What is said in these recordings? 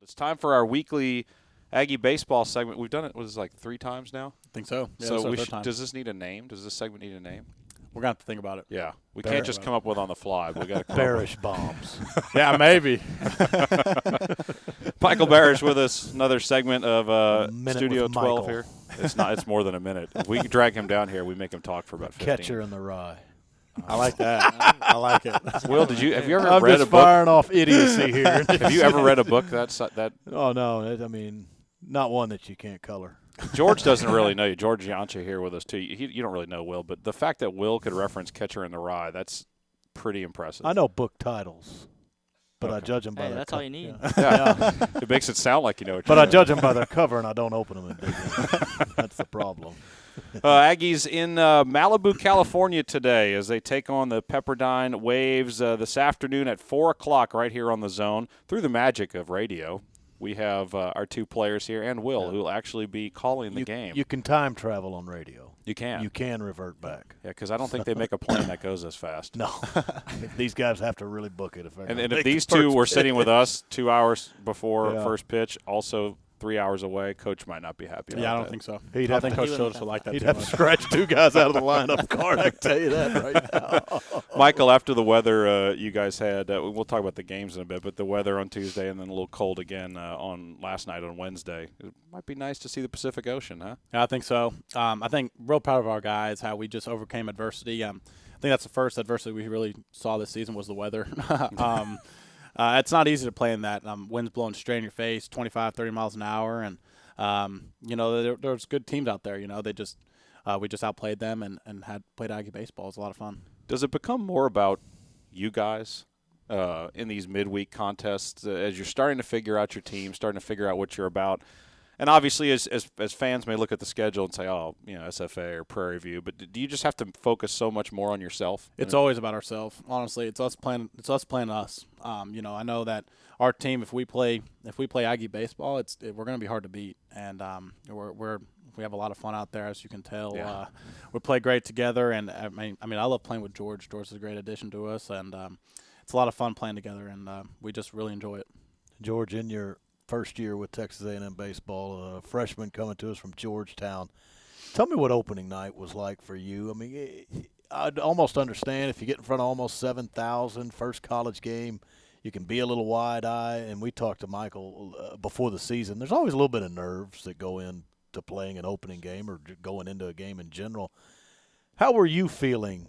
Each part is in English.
It's time for our weekly Aggie baseball segment. We've done it, like 3 times now? I think so. Yeah, So does this need a name? Does this segment need a name? We're going to have to think about it. Yeah. We can't just come up with on the fly. We got to Barash bombs. Yeah, maybe. Michael Barash with us. Another segment of Studio 12 Michael. here. It's more than a minute. If we drag him down here, we make him talk for about 15. Catcher in the rye. I like that. I like it. Will, have you ever I'm read just a book? firing off idiocy here. Have you ever read a book that Oh, no. I mean, not one that you can't color. George doesn't really know you. George Janca here with us, too. You don't really know Will, but the fact that Will could reference Catcher in the Rye, that's pretty impressive. I know book titles, but I Okay. judge them by their That's all you need. Yeah. It makes it sound like you know what But you're I doing. judge them by their cover, and I don't open them and dig in. That's the problem. Aggies in Malibu, California today as they take on the Pepperdine Waves this afternoon at 4 o'clock right here on the Zone. Through the magic of radio, we have our 2 players here and Will, who will actually be calling the game. You can time travel on radio. You can. You can revert back. Yeah, because I don't think they make a plane that goes as fast. No. These guys have to really book it. And if these 2 were sitting with us 2 hours before first pitch, also 3 hours away, Coach might not be happy about Yeah, I that. don't think so. He'd I have think to- Coach He Childress would like that He'd too have to much. scratch 2 guys out of the lineup card. I can tell you that right now. Michael, after the weather you guys had, we'll talk about the games in a bit, but the weather on Tuesday and then a little cold again on last night on Wednesday. It might be nice to see the Pacific Ocean, huh? Yeah, I think so. I think real proud of our guys, how we just overcame adversity. I think that's the first adversity we really saw this season was the weather. It's not easy to play in that. Winds blowing straight in your face, 25, 30 miles an hour. And, there's good teams out there. They just we just outplayed them and had played Aggie baseball. It was a lot of fun. Does it become more about you guys in these midweek contests as you're starting to figure out your team, starting to figure out what you're about? And obviously, as fans may look at the schedule and say, oh, SFA or Prairie View, but do you just have to focus so much more on yourself? It's always about ourselves. Honestly, it's us playing. It's us playing us. I know that our team, if we play Aggie baseball, we're going to be hard to beat, and we have a lot of fun out there, as you can tell. Yeah. We play great together, and I mean, I love playing with George. George is a great addition to us, and it's a lot of fun playing together, and we just really enjoy it. George, in your first year with Texas A&M baseball, a freshman coming to us from Georgetown. Tell me what opening night was like for you. I mean, I'd almost understand if you get in front of almost 7,000, first college game, you can be a little wide-eyed. And we talked to Michael before the season. There's always a little bit of nerves that go into playing an opening game or going into a game in general. How were you feeling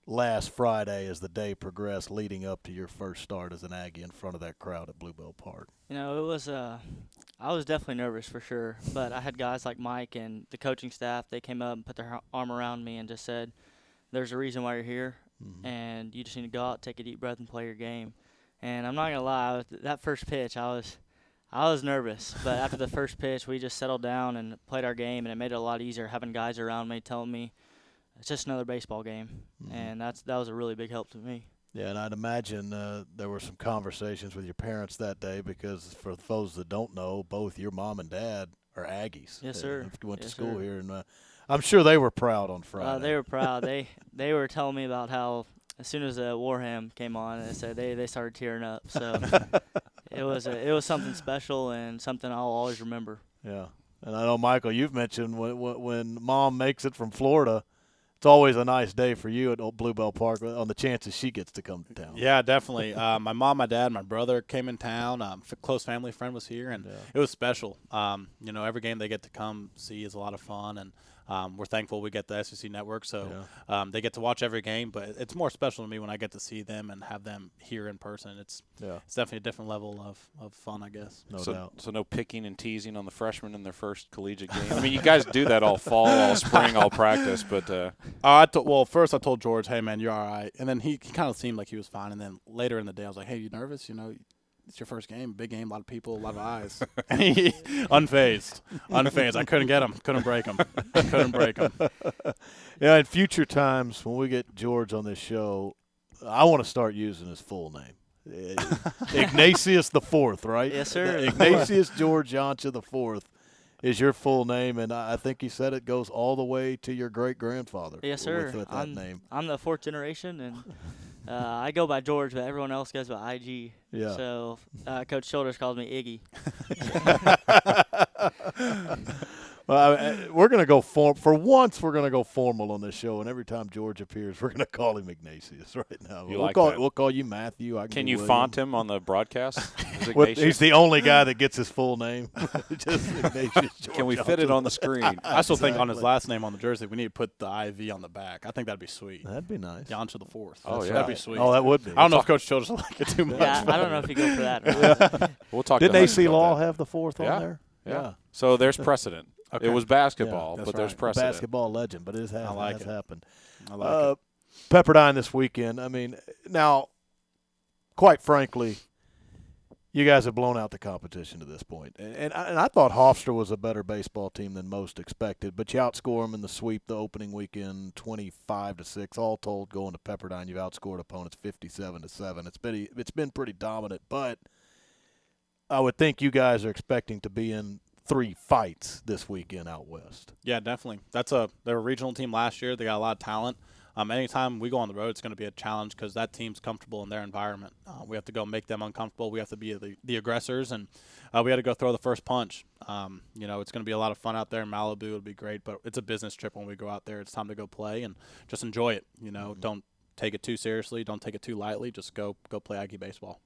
last Friday as the day progressed leading up to your first start as an Aggie in front of that crowd at Bluebell Park? It was I was definitely nervous for sure, but I had guys like Mike and the coaching staff. They came up and put their arm around me and just said, there's a reason why you're here, and you just need to go out, take a deep breath, and play your game. And I'm not going to lie, that first pitch, I was nervous, but after the first pitch, we just settled down and played our game, and it made it a lot easier having guys around me telling me it's just another baseball game, and that was a really big help to me. Yeah, and I'd imagine there were some conversations with your parents that day because for those that don't know, both your mom and dad are Aggies. Yes, sir. Went to Yes, school sir. here, and I'm sure they were proud on Friday. They were proud. They were telling me about how as soon as Warham came on, they said they started tearing up. So it was something special and something I'll always remember. Yeah, and I know, Michael, you've mentioned when Mom makes it from Florida, it's always a nice day for you at Bluebell Park on the chances she gets to come to town. Yeah, definitely. My mom, my dad, my brother came in town. Close family friend was here, and it was special. Every game they get to come see is a lot of fun, and we're thankful we get the SEC network, so they get to watch every game. But it's more special to me when I get to see them and have them here in person. It's definitely a different level of fun, I guess. No doubt. So no picking and teasing on the freshmen in their first collegiate game. I mean, you guys do that all fall, all spring, all practice, but first I told George, hey, man, you're all right. And then he kind of seemed like he was fine. And then later in the day, I was like, hey, you nervous? It's your first game, big game, a lot of people, a lot of eyes. And he, unfazed. I couldn't get him, couldn't break him. Yeah, in future times when we get George on this show, I want to start using his full name. Ignatius the Fourth, right? Yes, sir. Ignatius George Janca the Fourth is your full name, and I think he said it goes all the way to your great grandfather. Yes, sir. With that name. I'm the 4th generation, and I go by George, but everyone else goes by IG. Yeah. So Coach Childers calls me Iggy. Well, we're going to go for once. We're going to go formal on this show, and every time George appears, we're going to call him Ignatius right now. We'll call you Matthew. Can you font him on the broadcast? He's the only guy that gets his full name. Just Ignatius George. Can we fit it on the screen? I still think on his last name on the jersey, we need to put the IV on the back. I think that'd be sweet. That'd be nice. Janca the fourth. Oh, yeah. That'd be sweet. Oh, that would be. I don't know if Coach Childers will like it too much. Yeah, I don't know if you go for that or not. We'll talk. Didn't to AC Hudson about Law that. have the fourth on there? Yeah. So there's precedent. Okay. It was basketball, Yeah, but that's there's right. precedent. Basketball legend, but it has it. happened. I like it. Pepperdine this weekend. I mean, now, quite frankly, you guys have blown out the competition to this point. And I thought Hofstra was a better baseball team than most expected, but you outscore them in the sweep the opening weekend 25-6. All told, going to Pepperdine, you've outscored opponents 57-7. It's been pretty dominant, but I would think you guys are expecting to be in 3 fights this weekend out west. Yeah, definitely. They're a regional team last year. They got a lot of talent. Anytime we go on the road, it's going to be a challenge because that team's comfortable in their environment. We have to go make them uncomfortable. We have to be the aggressors, and we had to go throw the first punch. It's going to be a lot of fun out there in Malibu. It'll be great, but it's a business trip when we go out there. It's time to go play and just enjoy it. Don't take it too seriously. Don't take it too lightly. Just go play Aggie baseball.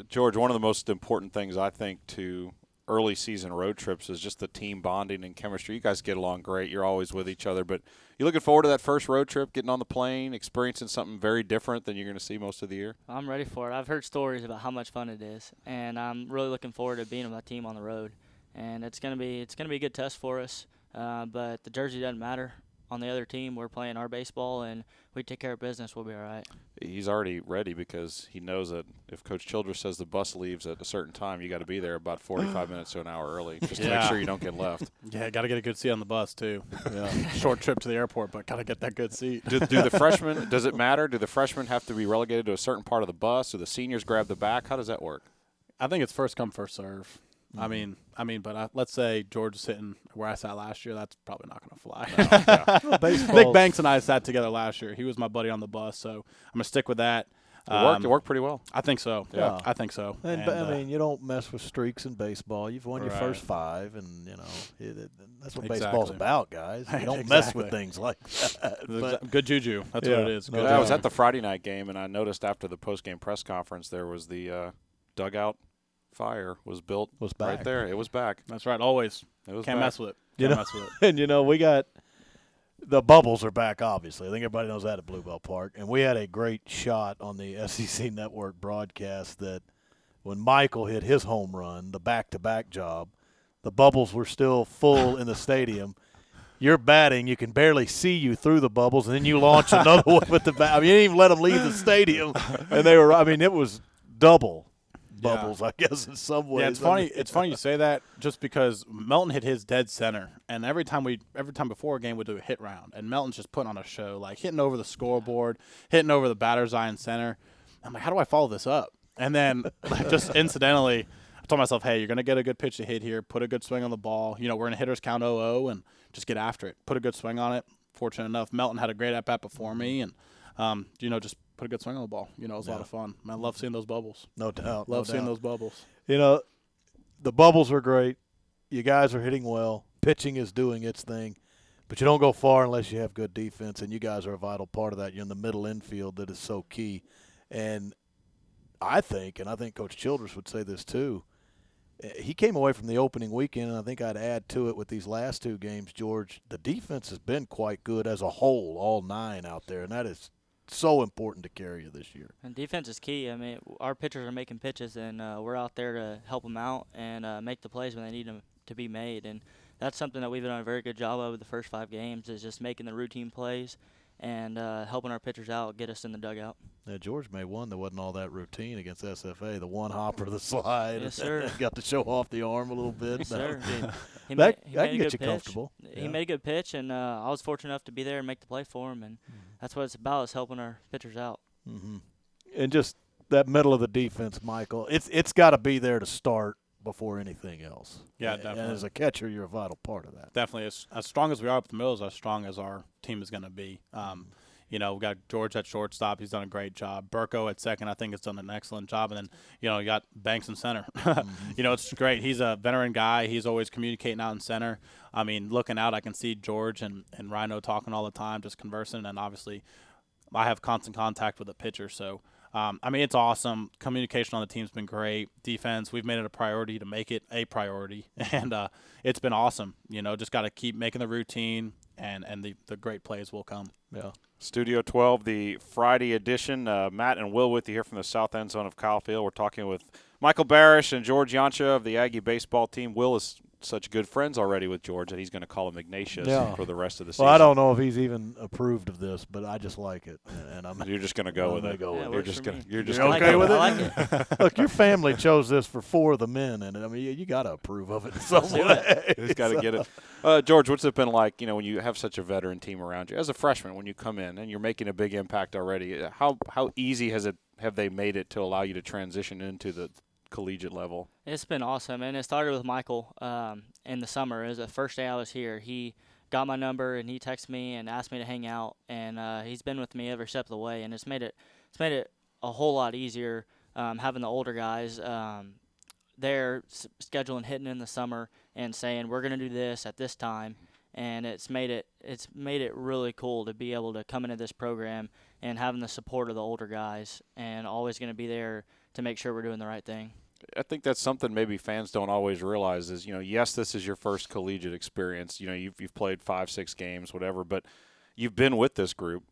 George, one of the most important things I think to early season road trips is just the team bonding and chemistry. You guys get along great. You're always with each other, but you looking forward to that first road trip, getting on the plane, experiencing something very different than you're going to see most of the year? I'm ready for it. I've heard stories about how much fun it is, and I'm really looking forward to being with my team on the road. And it's gonna be a good test for us. But the jersey doesn't matter. On the other team, we're playing our baseball, and we take care of business. We'll be all right. He's already ready because he knows that if Coach Childress says the bus leaves at a certain time, you got to be there about 45 minutes to an hour early just to make sure you don't get left. Yeah, got to get a good seat on the bus too. Yeah, short trip to the airport, but got to get that good seat. Do the freshmen? Does it matter? Do the freshmen have to be relegated to a certain part of the bus? Do the seniors grab the back? How does that work? I think it's first come, first serve. I mean, but let's say George is sitting where I sat last year. That's probably not going to fly. Nick Banks and I sat together last year. He was my buddy on the bus, so I'm going to stick with that. It worked pretty well. I think so. Yeah. I think so. And I mean, you don't mess with streaks in baseball. You've won your first 5, and that's what baseball's about, guys. You don't mess with things like that. But good juju. That's what it is. Good I was at the Friday night game, and I noticed after the post-game press conference there was the dugout fire was built right there. It was back. That's right. Always. It was Can't back. mess with it. Can't mess with it. And we got the bubbles are back. Obviously, I think everybody knows that at Bluebell Park. And we had a great shot on the SEC Network broadcast that when Michael hit his home run, the back-to-back job, the bubbles were still full in the stadium. You're batting, you can barely see you through the bubbles, and then you launch another one with the bat. I mean, you didn't even let them leave the stadium, and they were. I mean, it was double bubbles, I guess, in some ways. Yeah, it's funny. It's funny you say that, just because Melton hit his dead center, and every time before a game we'd do a hit round, and Melton's just putting on a show, like hitting over the scoreboard, hitting over the batter's eye in center. I'm like, how do I follow this up? And then just incidentally, I told myself, hey, you're gonna get a good pitch to hit here, put a good swing on the ball. We're in a hitter's count 0-0, and just get after it. Put a good swing on it. Fortunate enough, Melton had a great at bat before me, and just put a good swing on the ball. It was a lot of fun. I love seeing those bubbles. No doubt. Love seeing those bubbles. The bubbles are great. You guys are hitting well. Pitching is doing its thing. But you don't go far unless you have good defense, and you guys are a vital part of that. You're in the middle infield that is so key. And I think Coach Childress would say this too, he came away from the opening weekend, and I think I'd add to it with these last 2 games, George, the defense has been quite good as a whole, all 9 out there, and that is so important to carry you this year. And defense is key. I mean, our pitchers are making pitches, and we're out there to help them out and make the plays when they need them to be made. And that's something that we've done a very good job of the first 5 games, is just making the routine plays and helping our pitchers out, get us in the dugout. Yeah, George made one that wasn't all that routine against SFA. The one hopper, the slide. Yes, sir. Got to show off the arm a little bit. Yes, sir. He That made can a get good you pitch. comfortable. He Yeah. made a good pitch, and I was fortunate enough to be there and make the play for him. And that's what it's about, is helping our pitchers out. Mm-hmm. And just that middle of the defense, Michael, it's got to be there to start before anything else. Yeah, definitely. And as a catcher, you're a vital part of that. Definitely. As strong as we are up the middle is as strong as our team is going to be. We got George at shortstop. He's done a great job. Burko at second, I think, has done an excellent job. And then, you got Banks in center. It's great. He's a veteran guy. He's always communicating out in center. I mean, looking out, I can see George and Rhino talking all the time, just conversing. And obviously, I have constant contact with the pitcher. So, it's awesome. Communication on the team's been great. Defense, we've made it a priority to make it a priority. And it's been awesome. Just got to keep making the routine, and the great plays will come. Yeah. Studio 12, the Friday edition. Matt and Will with you here from the south end zone of Kyle Field. We're talking with Michael Barash and George Janca of the Aggie baseball team. Will is such good friends already with George that he's going to call him Ignatius for the rest of the season. Well, I don't know if he's even approved of this, but I just like it, and You're just going to go with it. You're just okay with it. I like it. Look, your family chose this for 4 of the men, and you got to approve of it in some way. He's got to get it. George, what's it been like? When you have such a veteran team around you as a freshman, when you come in and you're making a big impact already. How easy have they made it to allow you to transition into the collegiate level? It's been awesome, and it started with Michael in the summer. It was the first day I was here. He got my number, and he texted me and asked me to hang out, and he's been with me every step of the way, and it's made it a whole lot easier having the older guys there scheduling hitting in the summer and saying we're going to do this at this time, and it's made it really cool to be able to come into this program and having the support of the older guys and always going to be there to make sure we're doing the right thing. I think that's something maybe fans don't always realize is, yes, this is your first collegiate experience. You've played 5-6 games, whatever, but you've been with this group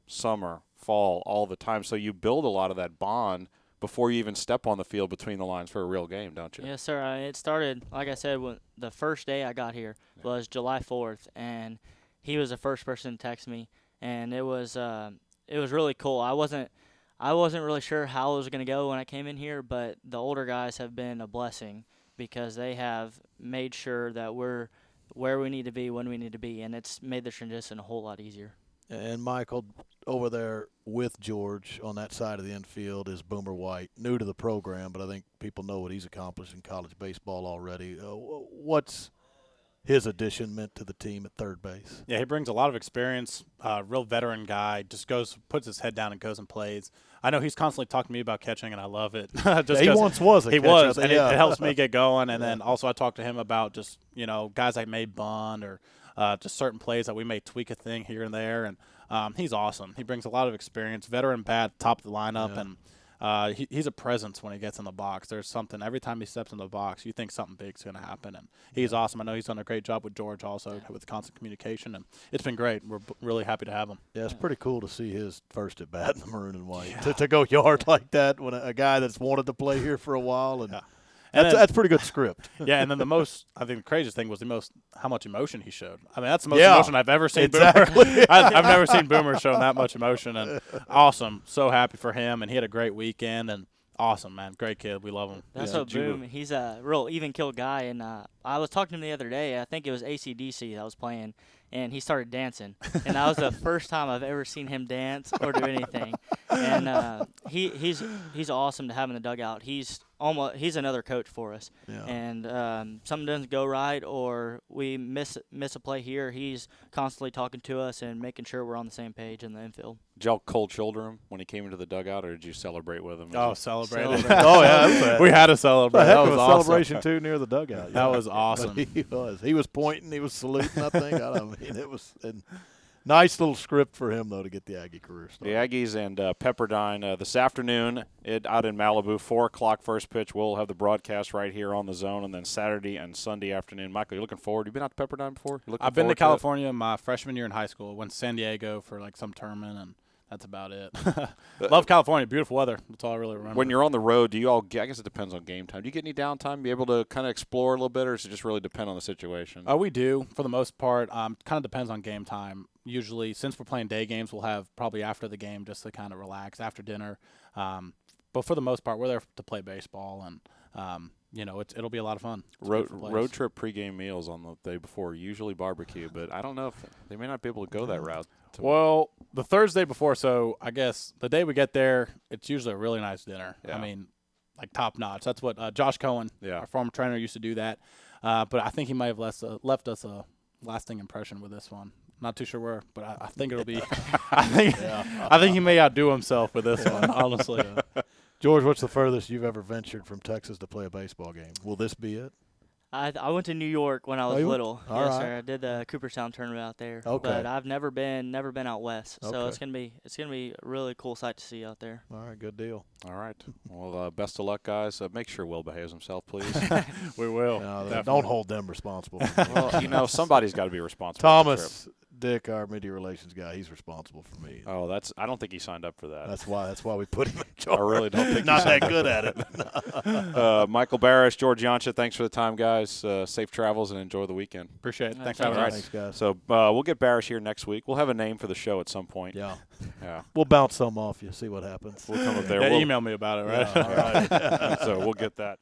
summer, fall, all the time. So you build a lot of that bond before you even step on the field between the lines for a real game, don't you? Yes, sir. It started, like I said, when the first day I got here was July 4th, and he was the first person to text me, and it was really cool. I wasn't really sure how it was going to go when I came in here, but the older guys have been a blessing because they have made sure that we're where we need to be when we need to be, and it's made the transition a whole lot easier. And Michael, over there with George on that side of the infield is Boomer White, new to the program, but I think people know what he's accomplished in college baseball already. What's his addition meant to the team at third base? Yeah, he brings a lot of experience, real veteran guy, just puts his head down and goes and plays. I know he's constantly talking to me about catching, and I love it. He once was a catcher. He was, and it helps me get going. And then also I talk to him about just, guys that may bunt or just certain plays that we may tweak a thing here and there. And he's awesome. He brings a lot of experience, veteran bat, top of the lineup, and he's a presence when he gets in the box. There's something every time he steps in the box, you think something big's going to happen, and he's awesome. I know he's done a great job with George also with constant communication, and it's been great. We're really happy to have him. Yeah, it's pretty cool to see his first at bat in the maroon and white to go yard like that when a guy that's wanted to play here for a while and. That's pretty good script. Yeah, and then I think the craziest thing was how much emotion he showed. I mean, that's the most emotion I've ever seen Boomer. I've never seen Boomer show that much emotion, and awesome. So happy for him, and he had a great weekend, and awesome, man. Great kid. We love him. That's what Boom. He's a real even-killed guy, and I was talking to him the other day. I think it was AC/DC that was playing, and he started dancing, and that was the first time I've ever seen him dance or do anything. And he's awesome to have in the dugout. He's another coach for us. Yeah. And something doesn't go right or we miss a play here, he's constantly talking to us and making sure we're on the same page in the infield. Did y'all cold shoulder him when he came into the dugout, or did you celebrate with him? Celebrate. Oh, yeah. We had to celebrate. That was was a awesome. celebration, too, near the dugout. That was awesome. He was pointing. He was saluting, I think. It was a nice little script for him, though, to get the Aggie career started. The Aggies and Pepperdine this afternoon out in Malibu, 4 o'clock first pitch. We'll have the broadcast right here on the zone, and then Saturday and Sunday afternoon. Michael, you looking forward? You been out to Pepperdine before? I've been to California my freshman year in high school. Went to San Diego for some tournament, and that's about it. Love California. Beautiful weather. That's all I really remember. When you're on the road, do you all get – I guess it depends on game time. Do you get any downtime, be able to kind of explore a little bit, or does it just really depend on the situation? We do, for the most part. Kind of depends on game time. Usually, since we're playing day games, we'll have probably after the game just to kind of relax, after dinner. But for the most part, we're there to play baseball, and it'll be a lot of fun. Road trip pregame meals on the day before, usually barbecue, but I don't know if they may not be able to go that route. Well, the Thursday before, so I guess the day we get there, it's usually a really nice dinner. Yeah. I mean, top notch. That's what Josh Cohen, our former trainer, used to do that. But I think he might have left us a lasting impression with this one. Not too sure where, but I think it'll be. I think he may outdo himself with this one. Honestly. George, what's the furthest you've ever ventured from Texas to play a baseball game? Will this be it? I went to New York when I was little. All yes, right. sir. I did the Cooperstown tournament out there. Okay. But I've never been out west. So Okay. it's gonna be a really cool sight to see out there. All right, good deal. All right. Well, best of luck, guys. Make sure Will behaves himself, please. We will. Don't hold them responsible. For me. Well, somebody's got to be responsible. for the trip. Thomas Dick, our media relations guy, he's responsible for me. Oh, I don't think he signed up for that. That's why we put him in I charge. really don't think Not he signed that good up at for it. that. Michael Barash, George Janca, thanks for the time, guys. Safe travels and enjoy the weekend. Appreciate it. Thanks All for having right. us. Thanks, guys. So we'll get Barash here next week. We'll have a name for the show at some point. Yeah. Yeah. We'll bounce some off you, see what happens. We'll come up there. Yeah, We'll- email me about it, right? Yeah, all right. So we'll get that.